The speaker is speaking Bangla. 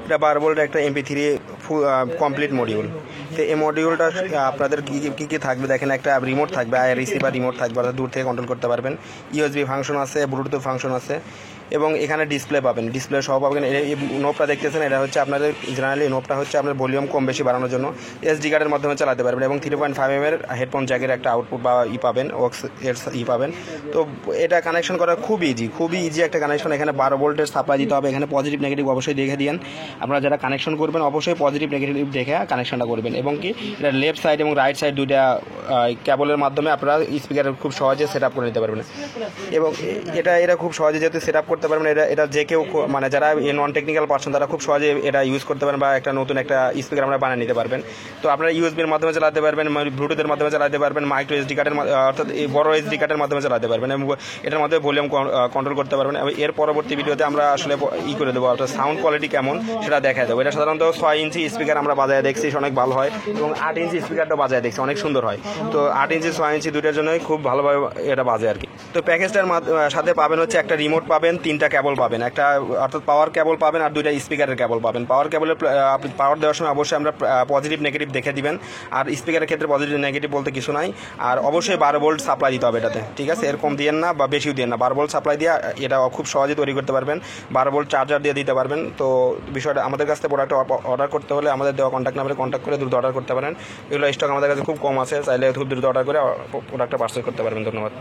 এটা 12 ভোল্টের একটা MP3 কমপ্লিট মডিউল। তো এই মডিউলটা আপনাদের কী কী থাকবে দেখেন, একটা রিমোট থাকবে, রিসিভার রিমোট থাকবে, অর্থাৎ দূর থেকে কন্ট্রোল করতে পারবেন। USB ফাংশন আছে, ব্লুটুথ ফাংশন আছে, এবং এখানে ডিসপ্লে পাবেন, ডিসপ্লে সহ পাবেন। এই নোবটা দেখতেছেন, এটা হচ্ছে আপনাদের জেনারেলি নোবটা হচ্ছে আপনার ভলিউম কম বেশি বাড়ানোর জন্য। SD কার্ডের মাধ্যমে চালাতে পারবেন, এবং 3.5 mm হেডফোন জ্যাকের একটা আউটপুট বা পাবেন, ওক্স এর পাবেন। তো এটা কানেকশন করা খুবই ইজি একটা কানেকশন। এখানে 12 ভোল্টের সাপ্লাই দিতে হবে। এখানে পজিটিভ নেগেটিভ অবশ্যই দেখে দিন। আপনারা যারা কানেকশন করবেন অবশ্যই পজিটিভ নেগেটিভ দেখে কানেকশনটা করবেন, এবং কি এটা লেফট সাইড এবং রাইট সাইড দুইটা কেবলের মাধ্যমে আপনারা স্পিকার খুব সহজে সেট আপ করে নিতে পারবেন। এবং এটা খুব সহজে যেহেতু সেট আপ করতে পারবেন, এটা যে কেউ মানে যারা নন টেকনিক্যাল পারসন তারা খুব সহজে এটা ইউজ করতে পারেন, বা একটা নতুন একটা স্পিকার আমরা বানিয়ে নিতে পারবেন। তো আপনারা USB-র মাধ্যমে চালাতে পারবেন, ব্লুটুথের মাধ্যমে চালাতে পারবেন, মাইক্রো SD কার্ডের অর্থাৎ এই বড় SD কার্ডের মাধ্যমে চালাতে পারবেন, এবং এটার মধ্যে ভলিউম কন্ট্রোল করতে পারবেন। এর পরবর্তী ভিডিওতে আমরা আসলে করে দেবো, অর্থাৎ সাউন্ড কোয়ালিটি কেমন সেটা দেখা দেবো। এটা সাধারণত 6 ইঞ্চি স্পিকার আমরা বাজায় দেখছি, অনেক ভালো হয়, এবং 8 ইঞ্চি স্পিকারটা বাজায় দেখছি অনেক সুন্দর হয়। তো 8 ইঞ্চি 6 ইঞ্চি দুইটার জন্যই খুব ভালোভাবে এটা বাজে আর কি। তো প্যাকেজটার সাথে পাবেন হচ্ছে একটা রিমোট পাবেন, 3টা কেবল পাবেন, একটা অর্থাৎ পাওয়ার কেবল পাবেন, আর 2টা স্পিকারের কেবল পাবেন। পাওয়ার কেবলের আপনি পাওয়ার দেওয়ার সময় অবশ্যই আমরা পজিটিভ নেগেটিভ দেখে দিবেন, আর স্পিকারের ক্ষেত্রে পজিটিভ নেগেটিভ বলতে কিছু নাই। আর অবশ্যই 12 ভোল্ট সাপ্লাই দিতে হবে এটাতে, ঠিক আছে? এরকম দিয়েন না বা বেশিও দিয়েন না, 12 ভোল্ট সাপ্লাই দিয়ে এটা খুব সহজে তৈরি করতে পারবেন। 12 ভোল্ট চার্জার দিয়ে দিতে পারবেন। তো বিষয়টা আমাদের কাছ থেকে প্রোডাক্ট অর্ডার করতে হলে আমাদের দেওয়া কন্ট্যাক্ট নাম্বারে কন্ট্যাক্ট করে দ্রুত অর্ডার করতে পারেন। এগুলো স্টক আমাদের কাছে খুব কম আছে, চাইলে খুব দ্রুত অর্ডার করে প্রোডাক্টটা পার্সেল করতে পারবেন। ধন্যবাদ।